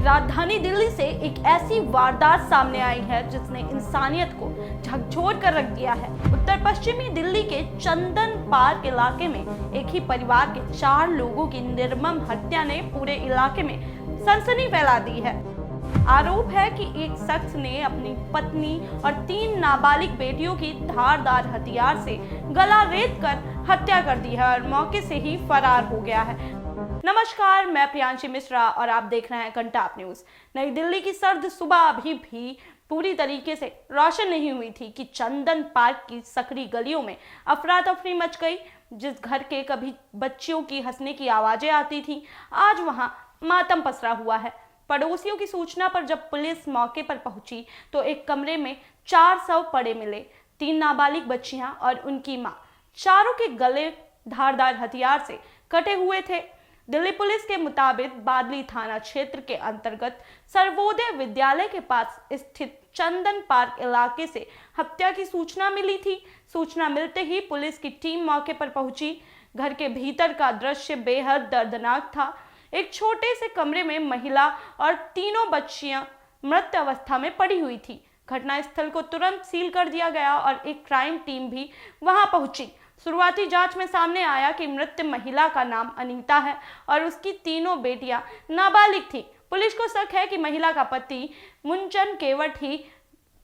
राजधानी दिल्ली से एक ऐसी वारदात सामने आई है जिसने इंसानियत को झकझोर कर रख दिया है। उत्तर पश्चिमी दिल्ली के चंदन पार्क इलाके में एक ही परिवार के 4 लोगों की निर्मम हत्या ने पूरे इलाके में सनसनी फैला दी है। आरोप है कि एक शख्स ने अपनी पत्नी और 3 नाबालिग बेटियों की धारदार हथियार से गला रेत कर हत्या कर दी है और मौके से ही फरार हो गया है। नमस्कार, मैं प्रियांशी मिश्रा और आप देख रहे हैं कंटाप न्यूज। नई दिल्ली की सर्द सुबह अभी भी पूरी तरीके से रोशन नहीं हुई थी कि चंदन पार्क की सकरी गलियों में अफरा तफरी मच गई। जिस घर के कभी बच्चियों की हंसने की आवाजें आती थी, आज वहां मातम पसरा हुआ है। पड़ोसियों की सूचना पर जब पुलिस मौके पर पहुंची तो एक कमरे में 4 शव पड़े मिले। 3 नाबालिग बच्चियां और उनकी मां, चारों के गले धारदार हथियार से कटे हुए थे। दिल्ली पुलिस के मुताबिक बादली थाना क्षेत्र के अंतर्गत सर्वोदय विद्यालय के पास स्थित चंदन पार्क इलाके से हत्या की सूचना मिली थी। सूचना मिलते ही पुलिस की टीम मौके पर पहुंची। घर के भीतर का दृश्य बेहद दर्दनाक था। एक छोटे से कमरे में महिला और तीनों बच्चियां मृत अवस्था में पड़ी हुई थी। घटनास्थल को तुरंत सील कर दिया गया और एक क्राइम टीम भी वहां पहुंची। शुरुआती जांच में सामने आया कि मृत महिला का नाम अनीता है और उसकी तीनों बेटियां नाबालिग थी। पुलिस को शक है कि महिला का पति मुंचन केवट ही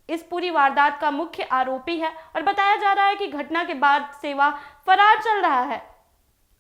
इस पूरी वारदात का मुख्य आरोपी है और बताया जा रहा है कि घटना के बाद से वह फरार चल रहा है।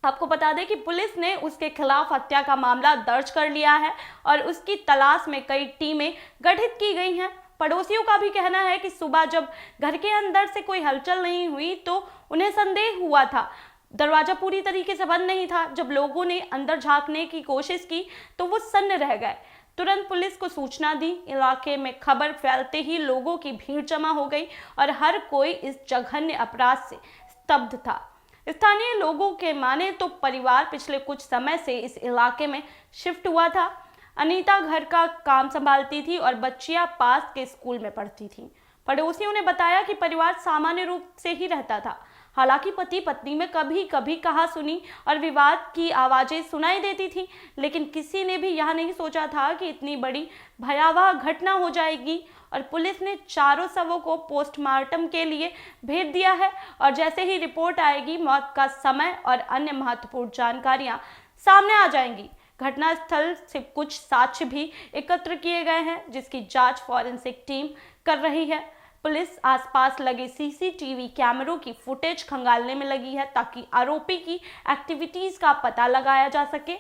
आपको बता दें कि पुलिस ने उसके खिलाफ हत्या का मामला दर्ज कर लिया है और उसकी तलाश में कई टीमें गठित की गई हैं। पड़ोसियों का भी कहना है कि सुबह जब घर के अंदर से कोई हलचल नहीं हुई तो उन्हें संदेह हुआ था। दरवाजा पूरी तरीके से बंद नहीं था। जब लोगों ने अंदर झांकने की कोशिश की तो वो सन्न रह गए। तुरंत पुलिस को सूचना दी। इलाके में खबर फैलते ही लोगों की भीड़ जमा हो गई और हर कोई इस जघन्य अपराध से स्तब्ध था। स्थानीय लोगों के माने तो परिवार पिछले कुछ समय से इस इलाके में शिफ्ट हुआ था। अनीता घर का काम संभालती थी और बच्चियां पास के स्कूल में पढ़ती थीं। पड़ोसियों ने बताया कि परिवार सामान्य रूप से ही रहता था। हालांकि पति पत्नी में कभी कभी कहा सुनी और विवाद की आवाजें सुनाई देती थी, लेकिन किसी ने भी यह नहीं सोचा था कि इतनी बड़ी भयावह घटना हो जाएगी। और पुलिस ने चारों शवों को पोस्टमार्टम के लिए भेज दिया है और जैसे ही रिपोर्ट आएगी, मौत का समय और अन्य महत्वपूर्ण जानकारियां सामने आ जाएंगी। घटनास्थल से कुछ साक्ष्य भी एकत्र किए गए हैं, जिसकी जांच फॉरेंसिक टीम कर रही है। पुलिस आसपास लगे सीसीटीवी कैमरों की फुटेज खंगालने में लगी है ताकि आरोपी की एक्टिविटीज का पता लगाया जा सके।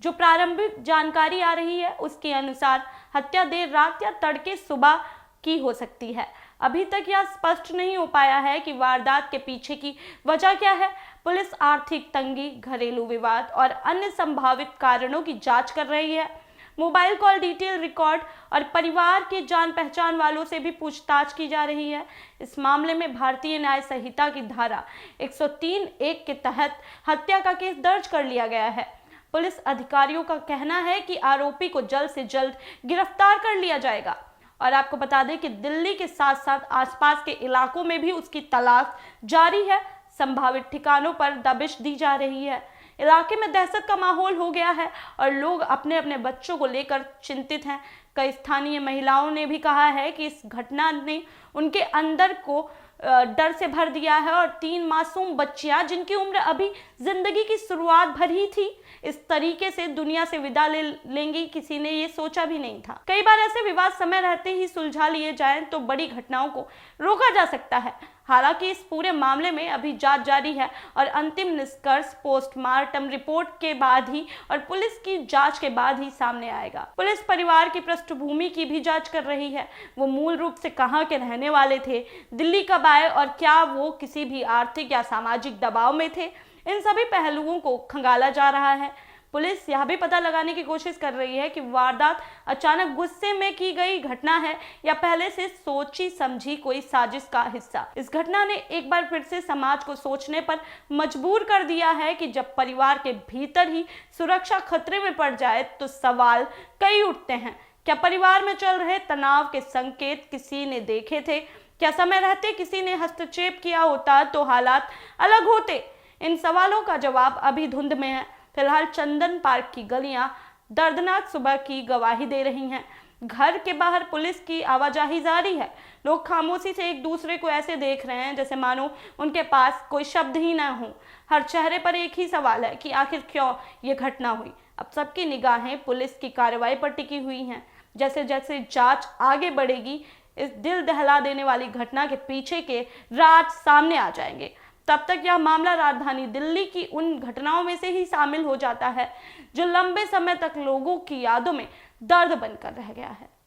जो प्रारंभिक जानकारी आ रही है उसके अनुसार हत्या देर रात या तड़के सुबह की हो सकती है। अभी तक यह स्पष्ट नहीं हो पाया है कि वारदात के पीछे की वजह क्या है। पुलिस आर्थिक तंगी, घरेलू विवाद और अन्य संभावित कारणों की जांच कर रही है। मोबाइल कॉल डिटेल रिकॉर्ड और परिवार के जान पहचान वालों से भी पूछताछ की जा रही है। इस मामले में भारतीय न्याय संहिता की धारा 103(1) के तहत हत्या का केस दर्ज कर लिया गया है। पुलिस अधिकारियों का कहना है कि आरोपी को जल्द से जल्द गिरफ्तार कर लिया जाएगा। और आपको बता दें कि दिल्ली के साथ साथ आसपास के इलाकों में भी उसकी तलाश जारी है। संभावित ठिकानों पर दबिश दी जा रही है। इलाके में दहशत का माहौल हो गया है और लोग अपने अपने बच्चों को लेकर चिंतित हैं। कई स्थानीय महिलाओं ने भी कहा है कि इस घटना ने उनके अंदर को डर से भर दिया है और 3 मासूम बच्चियां, जिनकी उम्र अभी जिंदगी की शुरुआत भर ही थी, इस तरीके से दुनिया से विदा ले लेंगी, किसी ने ये सोचा भी नहीं था। कई बार ऐसे विवाद समय रहते ही सुलझा लिए जाएं तो बड़ी घटनाओं को रोका जा सकता है। हालांकि इस पूरे मामले में अभी जांच जारी है और अंतिम निष्कर्ष पोस्टमार्टम रिपोर्ट के बाद ही और पुलिस की जांच के बाद ही सामने आएगा। पुलिस परिवार की पृष्ठभूमि की भी जांच कर रही है। वो मूल रूप से कहां के रहने वाले थे, दिल्ली कब आए और क्या वो किसी भी आर्थिक या सामाजिक दबाव में थे, इन सभी पहलुओं को खंगाला जा रहा है। पुलिस यह भी पता लगाने की कोशिश कर रही है कि वारदात अचानक गुस्से में की गई घटना है या पहले से सोची समझी कोई साजिश का हिस्सा। इस घटना ने एक बार फिर से समाज को सोचने पर मजबूर कर दिया है कि जब परिवार के भीतर ही सुरक्षा खतरे में पड़ जाए तो सवाल कई उठते हैं। क्या परिवार में चल रहे तनाव के संकेत किसी ने देखे थे? क्या समय रहते किसी ने हस्तक्षेप किया होता तो हालात अलग होते? इन सवालों का जवाब अभी धुंध में है। फिलहाल चंदन पार्क की गलियां दर्दनाक सुबह की गवाही दे रही हैं। घर के बाहर पुलिस की आवाजाही जारी है। लोग खामोशी से एक दूसरे को ऐसे देख रहे हैं जैसे मानो उनके पास कोई शब्द ही ना हो। हर चेहरे पर एक ही सवाल है कि आखिर क्यों ये घटना हुई। अब सबकी निगाहें पुलिस की कार्रवाई पर टिकी हुई हैं। जैसे जैसे जांच आगे बढ़ेगी, इस दिल दहला देने वाली घटना के पीछे के राज सामने आ जाएंगे। तब तक यह मामला राजधानी दिल्ली की उन घटनाओं में से ही शामिल हो जाता है जो लंबे समय तक लोगों की यादों में दर्द बनकर रह गया है।